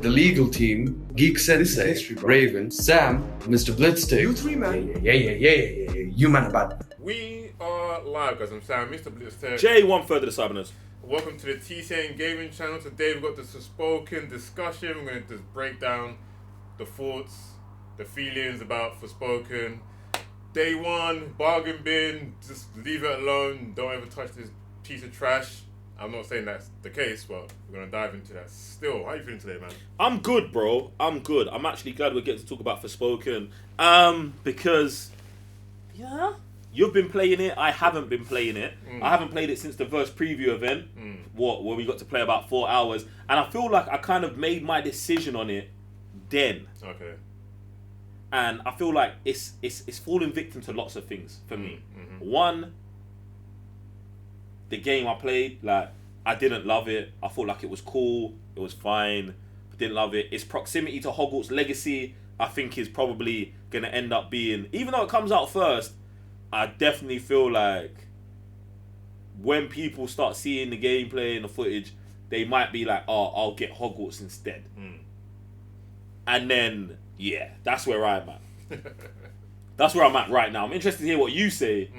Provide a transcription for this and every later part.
the legal team, Geek Sensei, Raven, Sam, Mr. Blitzstick. You three, man. Yeah. You man about. We are live, guys. I'm Sam, Mr. Blitzstick. Jay, 1/3 of the Cyberners. Welcome to the TCN Gaming channel. Today we've got the Forspoken discussion. We're going to just break down the thoughts, the feelings about Forspoken. Day one, bargain bin, just leave it alone. Don't ever touch this piece of trash. I'm not saying that's the case, but we're going to dive into that still. How are you feeling today, man? I'm good, bro. I'm good. I'm actually glad we're getting to talk about Forspoken. Because, yeah, you've been playing it. I haven't been playing it. I haven't played it since the first preview event, where we got to play about 4 hours. And I feel like I kind of made my decision on it then. Okay. And I feel like it's fallen victim to lots of things for me. One, the game I played, like, I didn't love it. I thought like it was cool, it was fine, but didn't love it. Its proximity to Hogwarts Legacy, I think, is probably gonna end up being, even though it comes out first, I definitely feel like when people start seeing the gameplay and the footage, they might be like, oh, I'll get Hogwarts instead. And then, yeah, that's where I'm at. That's where I'm at right now. I'm interested to hear what you say.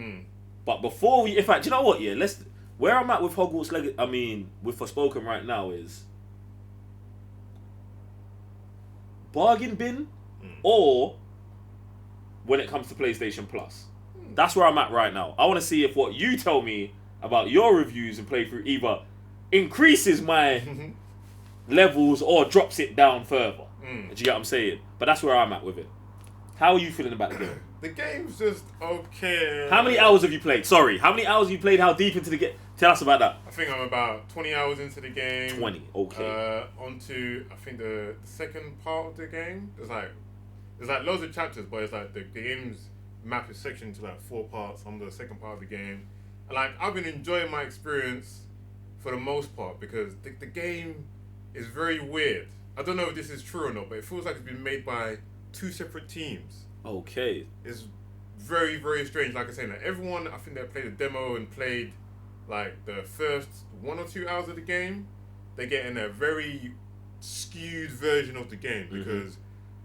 But before we, in fact, do you know what? Yeah, where I'm at with Hogwarts Legacy, I mean, with Forspoken right now is bargain bin or when it comes to PlayStation Plus. That's where I'm at right now. I want to see if what you tell me about your reviews and playthrough either increases my levels or drops it down further. Do you get what I'm saying? But that's where I'm at with it. How are you feeling about the game? The game's just okay. How many hours have you played? Sorry, how many hours have you played? How deep into the game? Tell us about that. I think I'm about 20 hours into the game. 20, okay. Onto, I think, the second part of the game. There's like loads of chapters, but it's like the game's map is sectioned into like 4 parts. I'm the second part of the game. And like, I've been enjoying my experience for the most part because the game is very weird. I don't know if this is true or not, but it feels like it's been made by 2 separate teams. Okay. It's very, very strange. Like I say, like everyone, I think that played a demo and played like the first 1 or 2 hours of the game, they get in a very skewed version of the game because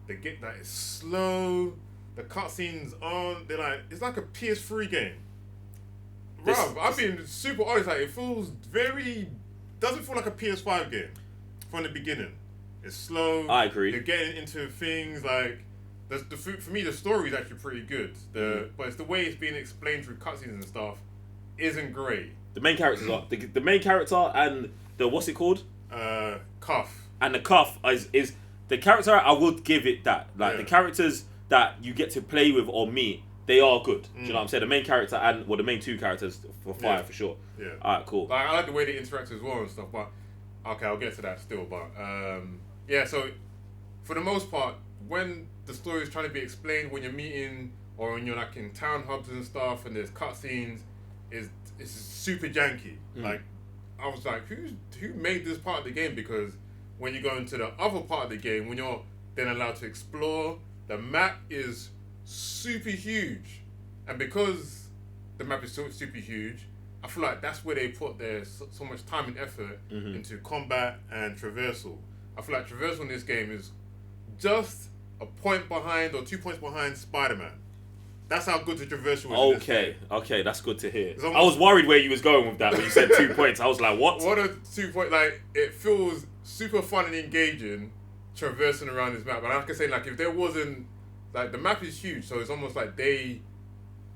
they get that it's slow, the cutscenes aren't, they're like, it's like a PS3 game. Bruv, I've been super honest, like it feels doesn't feel like a PS5 game from the beginning. It's slow. I agree. You're getting into things like, for me, the story is actually pretty good. But it's the way it's being explained through cutscenes and stuff isn't great. The main characters are the main character and the what's it called? Cuff. And the Cuff is the character. I would give it that. Like the characters that you get to play with or meet, they are good. Do you know what I'm saying? The main character and the main 2 characters for Fire for sure. Yeah. Alright, cool. Like, I like the way they interact as well and stuff. But okay, I'll get to that still. But yeah. So for the most part, when the story is trying to be explained, when you're meeting or when you're like in town hubs and stuff, and there's cutscenes, it's super janky. Like, I was like, who made this part of the game? Because when you go into the other part of the game, when you're then allowed to explore, the map is super huge, and because the map is so super huge, I feel like that's where they put their so much time and effort into combat and traversal. I feel like traversal in this game is just a point behind or 2 points behind Spider-Man. That's how good the traversal is. Okay, that's good to hear. I was worried where you was going with that when you said 2 points. I was like, what? What are 2 points? Like, it feels super fun and engaging traversing around this map. And I can say, like, if there wasn't, like, the map is huge, so it's almost like they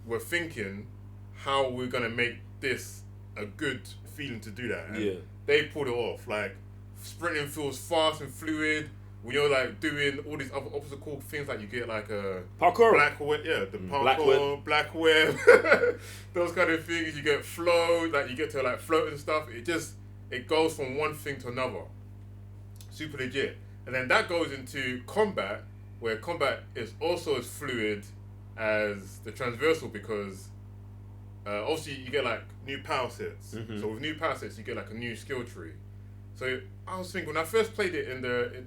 were thinking how we're gonna make this a good feeling to do that. And they pulled it off. Like, sprinting feels fast and fluid. When you're like doing all these other obstacle things, like you get like a parkour, black web, the parkour, black web, those kind of things. You get flow, like you get to like float and stuff. It goes from one thing to another, super legit. And then that goes into combat, where combat is also as fluid as the transversal because obviously you get like new power sets. So with new power sets, you get like a new skill tree. So I was thinking when I first played it in the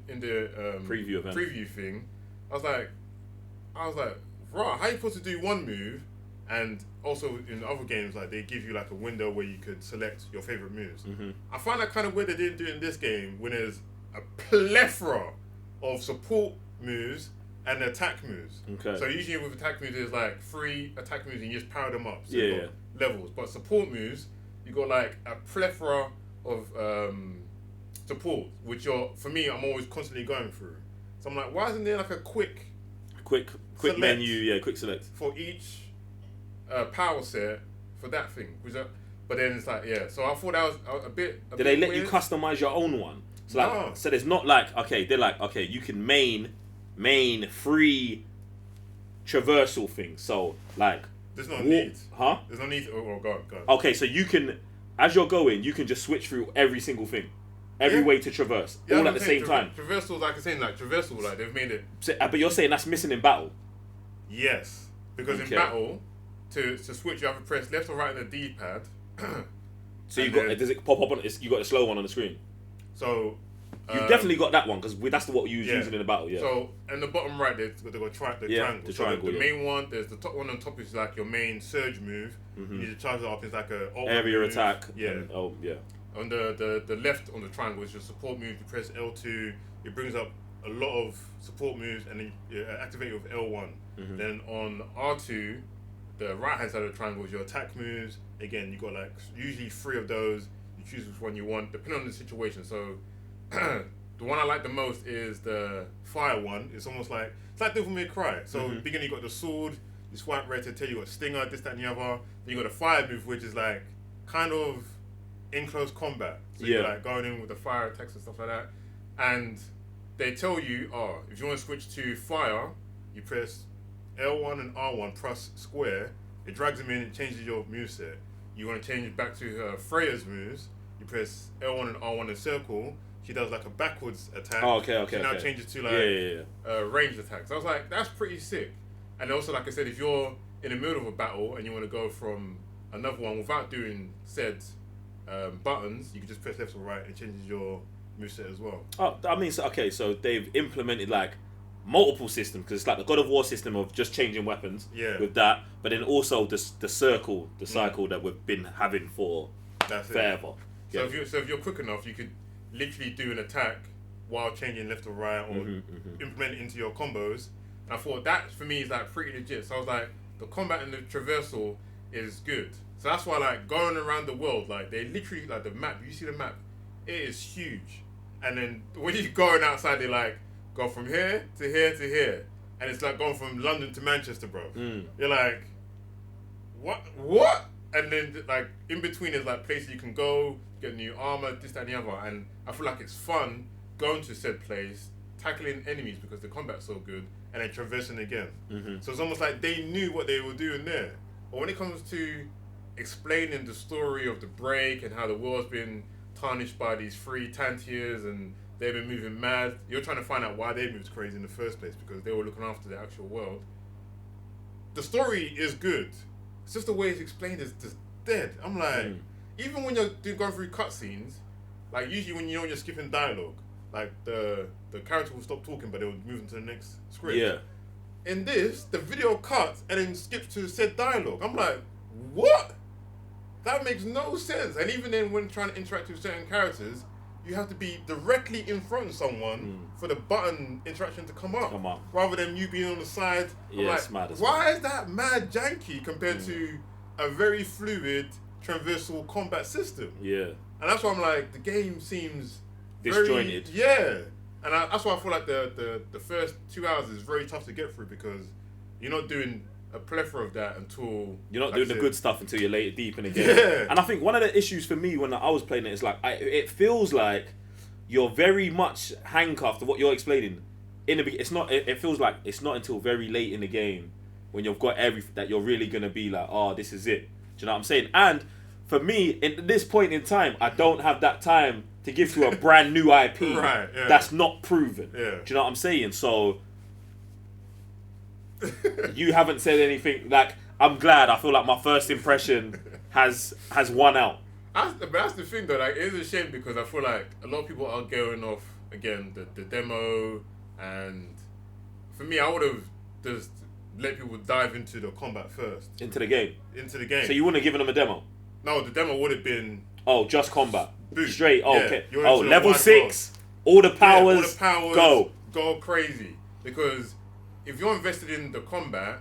preview thing, I was like, right, how are you supposed to do one move? And also in other games, like they give you like a window where you could select your favorite moves. I find that kind of weird they didn't do it in this game when there's a plethora of support moves and attack moves. Okay. So usually with attack moves, there's like 3 attack moves and you just power them up. So Yeah, you've got levels. But support moves, you got like a plethora of support, which for me, I'm always constantly going through. So I'm like, why isn't there like a quick select menu, quick select for each power set for that thing? But then it's like, so I thought that was a bit. Did they let you customize your own one? So like, No. so there's not like, okay, they're like, okay, you can main free traversal thing. So like, there's no need. Huh? There's no need. Go on. Okay, so you can, as you're going, you can just switch through every single thing, every way to traverse, all at the same time. Traversal, like I'm saying, traversal, like they've made it. So, but you're saying that's missing in battle. Yes, because in battle, to switch, you have to press left or right on the D-pad. So does it pop up on? You got the slow one on the screen. So you've definitely got that one because that's what you was using in the battle. Yeah. So in the bottom right, they've got triangle. The triangle. The main one, there's the top one on top is like your main surge move. You need to charge it up. It's like a area move. attack. Yeah. And, On the left on the triangle is your support move. You press L2. It brings up a lot of support moves, and then you activate it with L1. Then on R2, the right hand side of the triangle is your attack moves. Again, you got like usually 3 of those. You choose which one you want, depending on the situation. So the one I like the most is the fire one. It's almost like Devil May Cry. So beginning you got the sword, you swipe right to tell you got stinger, this, that, and the other. Then you got the fire move, which is like kind of in close combat. So you're like going in with the fire attacks and stuff like that. And they tell you, if you want to switch to fire, you press L1 and R1 plus square. It drags them in, it changes your moveset. You want to change it back to Freya's moves, you press L1 and R1 in circle. She does like a backwards attack. Oh, okay. She now changes to like ranged attacks. I was like, that's pretty sick. And also, like I said, if you're in the middle of a battle and you want to go from another one without doing said buttons, you can just press left or right and it changes your moveset as well. Oh, I mean, so they've implemented like multiple systems because it's like the God of War system of just changing weapons with that, but then also the cycle that we've been having for forever. So if you're quick enough, you could literally do an attack while changing left or right or implement it into your combos. And I thought that for me is like pretty legit. So I was like, the combat and the traversal is good. So that's why like going around the world, like they literally like the map. You see the map, it is huge. And then when you're going outside, they like go from here to here to here, and it's like going from London to Manchester, bro. You're like, what? And then like in between is like places you can go, get new armor, this, that, and the other. And I feel like it's fun going to said place, tackling enemies because the combat's so good, and then traversing again. So it's almost like they knew what they were doing there. But when it comes to explaining the story of the break and how the world's been tarnished by these 3 Tantiers and they've been moving mad, you're trying to find out why they moved crazy in the first place because they were looking after the actual world. The story is good. It's just the way it's explained is just dead. I'm like, even when you're going through cutscenes, like usually when you're skipping dialogue, like the character will stop talking but they'll move into the next script. Yeah. In this, the video cuts and then skips to said dialogue. I'm like, what? That makes no sense. And even then, when trying to interact with certain characters, you have to be directly in front of someone for the button interaction to come up. Rather than you being on the side. Yeah, like, it's mad. Why is that mad janky compared to a very fluid traversal combat system? Yeah. And that's why I'm like, the game seems disjointed. And that's why I feel like the first 2 hours is very tough to get through because you're not doing a plethora of that until you're not doing the good stuff until you're later deep in the game. And I think one of the issues for me when I was playing it is like it feels like you're very much handcuffed to what you're explaining. It's not. It feels like it's not until very late in the game when you've got everything that you're really gonna be like, oh, this is it. Do you know what I'm saying? And for me, at this point in time, I don't have that time to give to a brand new IP that's not proven. Do you know what I'm saying? So you haven't said anything. Like, I'm glad. I feel like my first impression has won out. That's the thing though. Like, it is a shame because I feel like a lot of people are going off again the demo, and for me, I would have just let people dive into the combat first. Into the game. So you wouldn't have given them a demo. No, the demo would have been just combat. Boom. Straight. Yeah, Okay. you're into Level 6. all the powers, go crazy. Because if you're invested in the combat,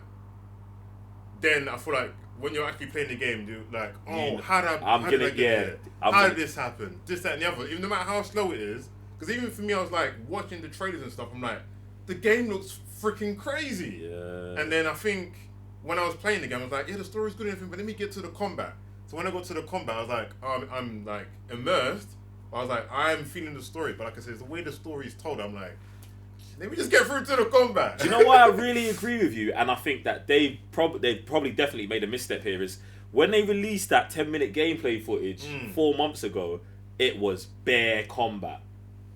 then I feel like when you're actually playing the game, you're like, how did I get here? How did this happen? This, that, and the other. Even no matter how slow it is, because even for me, I was like watching the trailers and stuff. I'm like, the game looks freaking crazy. Yeah. And then I think when I was playing the game, I was like, yeah, the story's good and everything, but let me get to the combat. So when I got to the combat, I was like, I'm like immersed. I was like, I'm feeling the story, but like I said, the way the story is told, I'm like, let me just get through to the combat. Do you know why I really agree with you? And I think that they probably definitely made a misstep here is when they released that 10-minute gameplay footage 4 months ago, it was bare combat.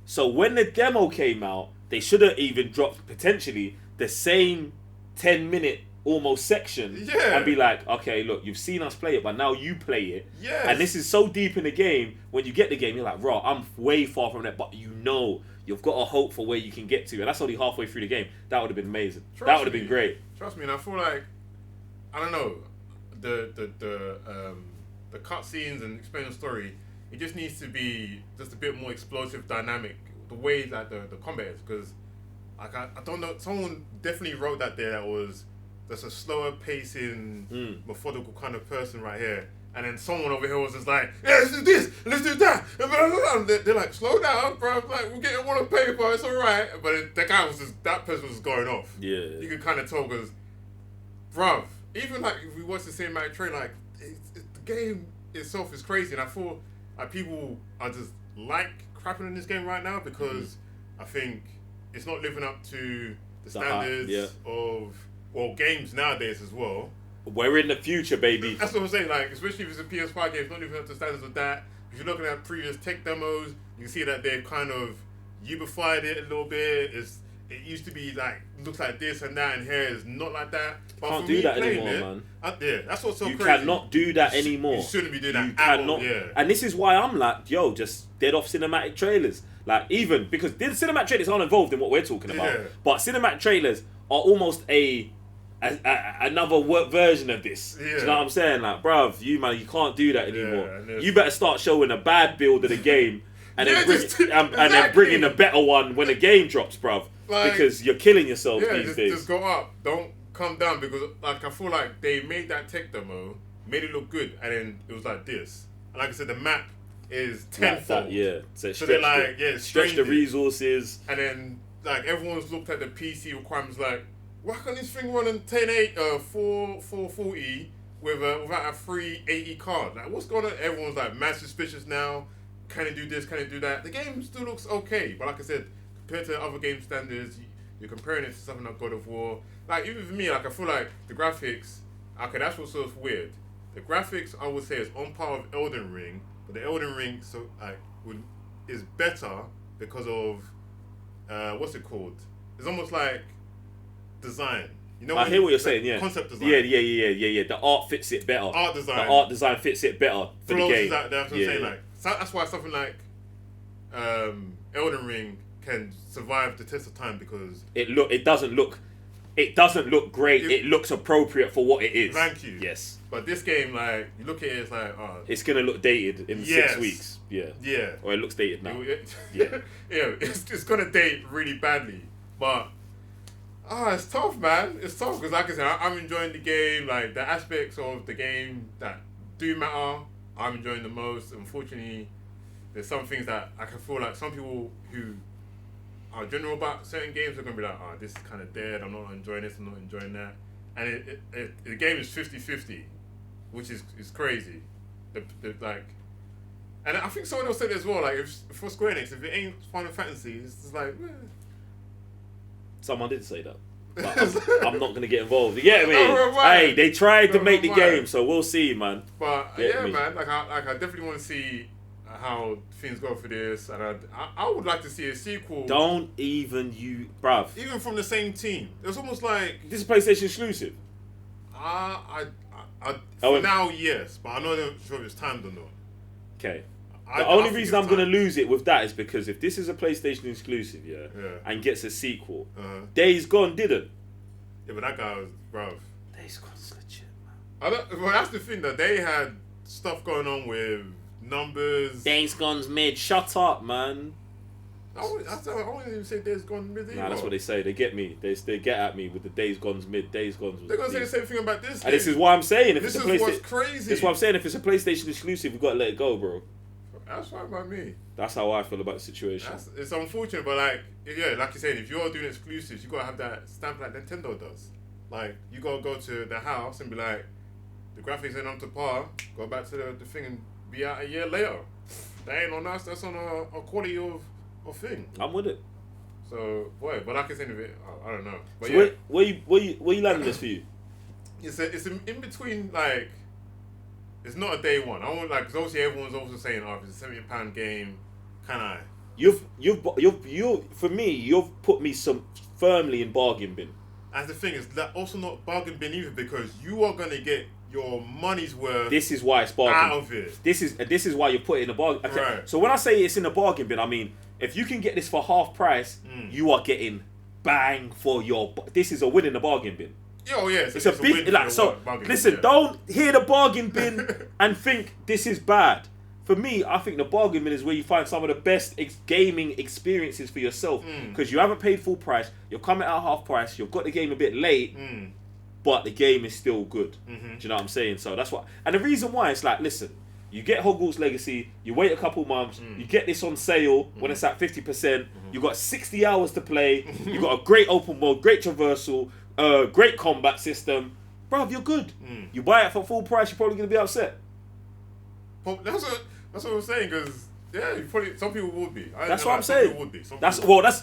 So when the demo came out, they should have even dropped potentially the same 10-minute almost section and be like, okay, look, you've seen us play it, but now you play it. Yes. And this is so deep in the game, when you get the game, you're like, raw, I'm way far from that, but you know you've got a hope for where you can get to, and that's only halfway through the game. That would have been amazing. That would have been great. Trust me, and I feel like, I don't know, the cutscenes and explaining the story, it just needs to be just a bit more explosive, dynamic, the way that the combat is, because like I don't know, someone definitely wrote that there that was just a slower pacing, methodical kind of person right here. And then someone over here was just like, yeah, let's do this, let's do that. And they're like, slow down, bro. Like, we're getting one on paper, it's all right. But that guy was just, that person was going off. Yeah. You could kind of tell because, bruv, even like if we watch the cinematic trailer, like, the game itself is crazy. And I feel like people are just like crapping on this game right now because I think it's not living up to the standards of, well, games nowadays as well. We're in the future, baby. That's what I'm saying. Like, especially if it's a PS5 game, it's not living up to standards of that. If you're looking at previous tech demos, you can see that they've kind of ubified it a little bit. It used to be like looks like this and that, and here is not like that. But Can't do that anymore, man. Yeah, that's what's so you crazy. You cannot do that anymore. You shouldn't be doing that. You cannot. Yeah. And this is why I'm like, yo, just dead off cinematic trailers. Like, even because the cinematic trailers aren't involved in what we're talking about, but cinematic trailers are almost another version of this. Do you know what I'm saying? Like, bruv, you can't do that anymore. You better start showing a bad build of the game and then bring in a better one when the game drops, bruv. Like, because you're killing yourself these days. Just go up. Don't come down, because like I feel like they made that tech demo, made it look good, and then it was like this. And like I said, the map is tenfold. So they're like, stretch the resources. And then like everyone's looked at the PC requirements like, why can't this thing run on 440 without a 380 card? Like, what's going on? Everyone's like mad suspicious now. Can it do this? Can it do that? The game still looks okay, but like I said, compared to other game standards, you're comparing it to something like God of War. Like, even for me, like I feel like the graphics. Okay, that's what's sort of weird. The graphics, I would say, is on par with Elden Ring, but the Elden Ring is better because of what's it called? It's almost like design. You know, I hear what you're saying. Yeah, concept design. Yeah. The art fits it better. Art design. The art design fits it better for the game. That's what I'm saying. Like, so that's why something like Elden Ring can survive the test of time, because it doesn't look great. It looks appropriate for what it is. Thank you. Yes. But this game, like, you look at it, it's like, it's gonna look dated in 6 weeks. Yeah. Or it looks dated now. It's gonna date really badly. But it's tough, man. It's tough because, like I said, I'm enjoying the game. Like, the aspects of the game that do matter, I'm enjoying the most. Unfortunately, there's some things that I can feel like some people who are general about certain games are gonna be like, this is kind of dead. I'm not enjoying this. I'm not enjoying that. And the game is 50-50, which is crazy. Like, and I think someone else said it as well. Like, for Square Enix, if it ain't Final Fantasy, it's just like. Someone did say that. But I'm not gonna get involved. You get me? Hey, they tried to make the game, so we'll see, man. But man, like I definitely want to see how things go for this, and I would like to see a sequel. Don't even bruv. Even from the same team. It was almost like this is PlayStation exclusive. Now, yes, but I'm not sure if it's timed or not. Okay. The only reason I'm going to lose it with that is because if this is a PlayStation exclusive, and gets a sequel, Days Gone didn't. Yeah, but that guy was, bruv. Days Gone's legit, man. Well, that's the thing, that they had stuff going on with numbers. Days Gone's mid. Shut up, man. I wouldn't even say Days Gone mid. Nah, that's what they say. They get me. They get at me with the Days Gone's mid. Days Gone's. They're gonna say the same thing about this. And this is why I'm saying, if this it's a is PlayStation, what's crazy. That's why I'm saying, if it's a PlayStation exclusive, we've got to let it go, bro. That's fine by me. That's how I feel about the situation. It's unfortunate, but like you said, if you're doing exclusives, you gotta have that stamp like Nintendo does. Like, you gotta go to the house and be like, the graphics ain't up to par. Go back to the thing and be out a year later. That ain't on us. That's on a quality of thing. I'm with it. So, boy, but like I said, I don't know. But so where you landing this for you? It's in between, like. It's not a day one. I want, like, because obviously everyone's also saying, oh, if it's a £70 game, can I? For me, you've put me firmly in bargain bin. And the thing is, that also not bargain bin either, because you are gonna get your money's worth. This is why it's bargain out of it. This is why you put it in a bargain. Okay. Right. So when I say it's in a bargain bin, I mean if you can get this for half price, you are getting bang for your. This is a win in the bargain bin. Oh yeah, it's a big like so. Listen, don't hear the bargain bin and think this is bad. For me, I think the bargain bin is where you find some of the best gaming experiences for yourself, because you haven't paid full price. You're coming out half price. You've got the game a bit late, but the game is still good. Do you know what I'm saying? So that's what. And the reason why it's like, listen, you get Hogwarts Legacy. You wait a couple months. You get this on sale when it's at 50%. You got 60 hours to play. You got a great open world, great traversal. Great combat system, bruv, you're good. You buy it for full price, you're probably gonna be upset. That's what I'm saying, because some people would be. That's what I'm saying. Some people would be.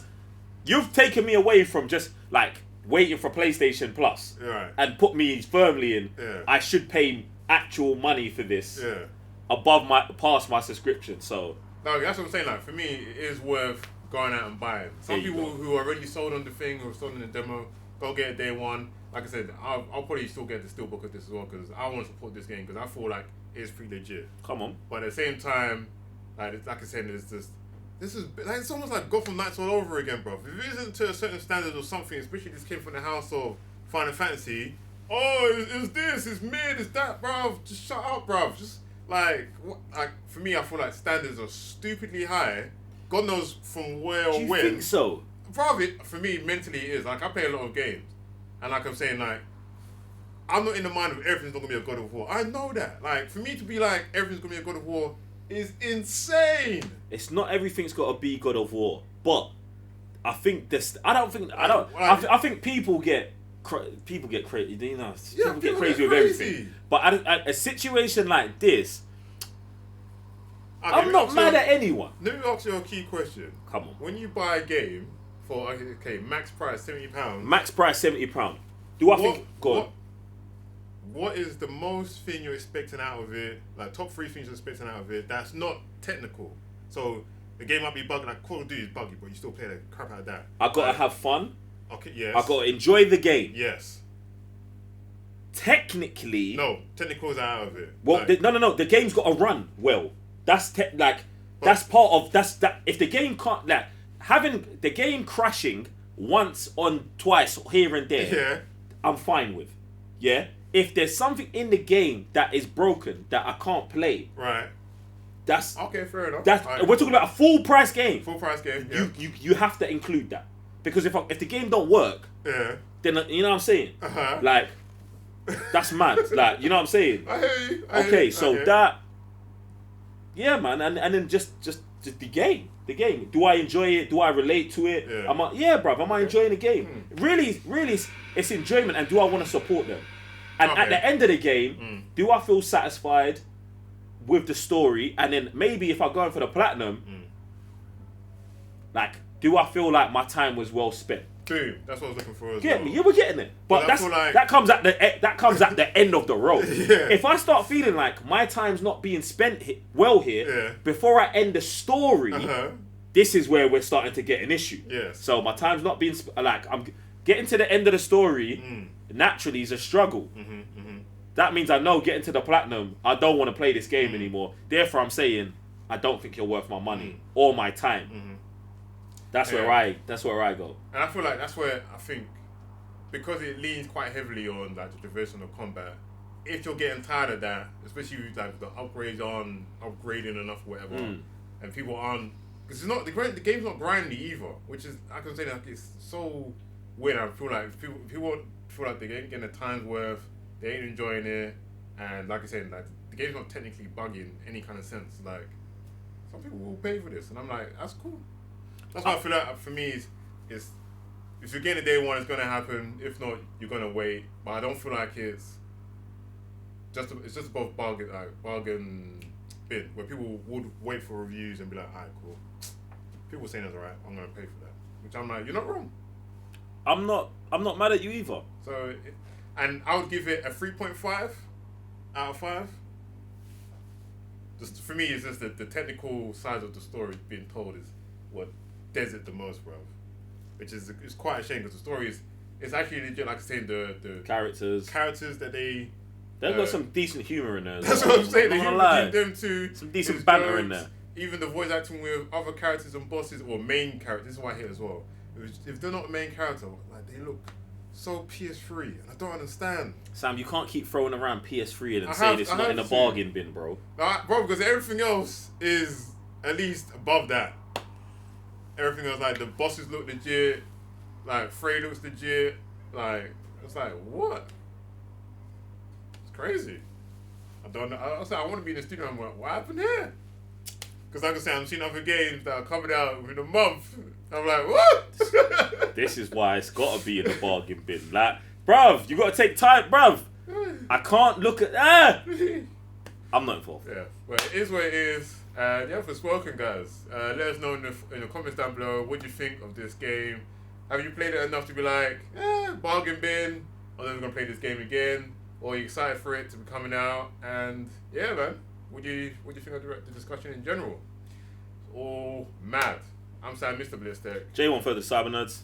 You've taken me away from just like waiting for PlayStation Plus, right, and put me firmly in. Yeah. I should pay actual money for this, yeah, past my subscription. So no, that's what I'm saying. Like, for me, it is worth going out and buying. Some people who are already sold on the thing or sold on the demo, go get it day one. Like I said, I'll probably still get the steelbook of this as well, because I want to support this game, because I feel like it's pretty legit. Come on. But at the same time, like I said, this is like, it's almost like Gotham Knights all over again, bro. If it isn't to a certain standard or something, especially this came from the house of Final Fantasy, it's this, it's mid, it's that, bro. Just shut up, bro. Just like for me, I feel like standards are stupidly high. God knows from where or when. Do you think so? Probably, for me, mentally it is. Like, I play a lot of games, and like I'm saying, like, I'm not in the mind of everything's not gonna be a God of War. I know that. Like, for me to be like everything's gonna be a God of War is insane. It's not everything's got to be God of War, but I think this. I think people get crazy. You know, people get crazy with everything. But a situation like this, okay, I'm not mad at anyone. Let me ask you a key question. Come on. When you buy a game for max price £70. Max price £70. Do I think? Go on. What is the most thing you're expecting out of it? Like, top 3 things you're expecting out of it that's not technical. So the game might be buggy. Like, Call of Duty is buggy, but you still play the crap out of that. I gotta have fun. Okay, yes. I gotta enjoy the game. Yes. Technically, no, technicals are out of it. Well, like, no. The game's gotta run well. That's that's part of that. If the game can't, like, having the game crashing once or twice here and there, yeah, I'm fine with. Yeah. If there's something in the game that is broken that I can't play, right? That's okay. Fair enough. We're talking about a full price game. Full price game. Yeah. You have to include that, because if the game don't work, yeah, then you know what I'm saying. Like, that's mad. Like, you know what I'm saying. I hear you. Okay, so that, yeah, man, and then just the game. The game. Do I enjoy it? Do I relate to it? Yeah. Bruv. Am I enjoying the game? Really, it's enjoyment, and do I want to support them? And at the end of the game, do I feel satisfied with the story? And then maybe if I'm going for the platinum, like, do I feel like my time was well spent? Boom. That's what I was looking for as Get well. me? Yeah, we're getting it. But that comes at the end of the road. Yeah. If I start feeling like my time's not being spent here, before I end the story, this is where we're starting to get an issue. Yes. So my time's not being like, I'm getting to the end of the story. Naturally, is a struggle. That means I know getting to the platinum, I don't want to play this game anymore. Therefore, I'm saying I don't think you're worth my money or my time. That's where I go. And I feel like that's where I think, because it leans quite heavily on like the traversal of combat. If you're getting tired of that, especially like the upgrades aren't upgrading enough, or whatever, and people aren't Because the game's not grindy either, which is I can say that it's so weird. I feel like people feel like they ain't getting a time's worth, they ain't enjoying it, and like I said, like the game's not technically buggy in any kind of sense. Like some people will pay for this, and I'm like, that's cool. That's why I feel like for me is if you're getting a day one, it's gonna happen. If not, you're gonna wait. But I don't feel like it's just above bargain bin where people would wait for reviews and be like, alright, cool. People saying it's alright, I'm gonna pay for that. Which I'm like, you're not wrong. I'm not mad at you either. So, and I would give it a 3.5 out of 5. Just for me, it's just the technical side of the story being told is what does it the most, bro. Which is it's quite a shame because the story it's actually legit. Like I said, the characters that they've got some decent humor in there. That's what I'm saying. I'm The not humor gonna lie. between them two, Some decent his banter jokes, in there. Even the voice acting with other characters and bosses or main characters. This is what I hate as well. If they're not a main character, like they look so PS3, and I don't understand. Sam, you can't keep throwing around PS3 and saying it's not in the bargain bin, bro. Bro, because everything else is at least above that. Everything else, like the bosses look legit, like Frey looks legit, like it's like what? It's crazy. I don't know. I want to be in the studio. I'm like, what happened here? Because like I said, I'm seeing other games that are coming out within a month. I'm like, what? This is why it's got to be in the bargain bin. Like, bruv, you got to take time, bruv. I can't look at I'm not involved. Yeah, but it is what it is. Yeah, Forspoken, guys. Let us know in the comments down below what you think of this game. Have you played it enough to be like, bargain bin? I'm never gonna play this game again. Or are you excited for it to be coming out? And yeah, man, what do you think of the discussion in general? All mad. I'm Sam, Mr. Blitztech. J1 for the Cyber Nerds.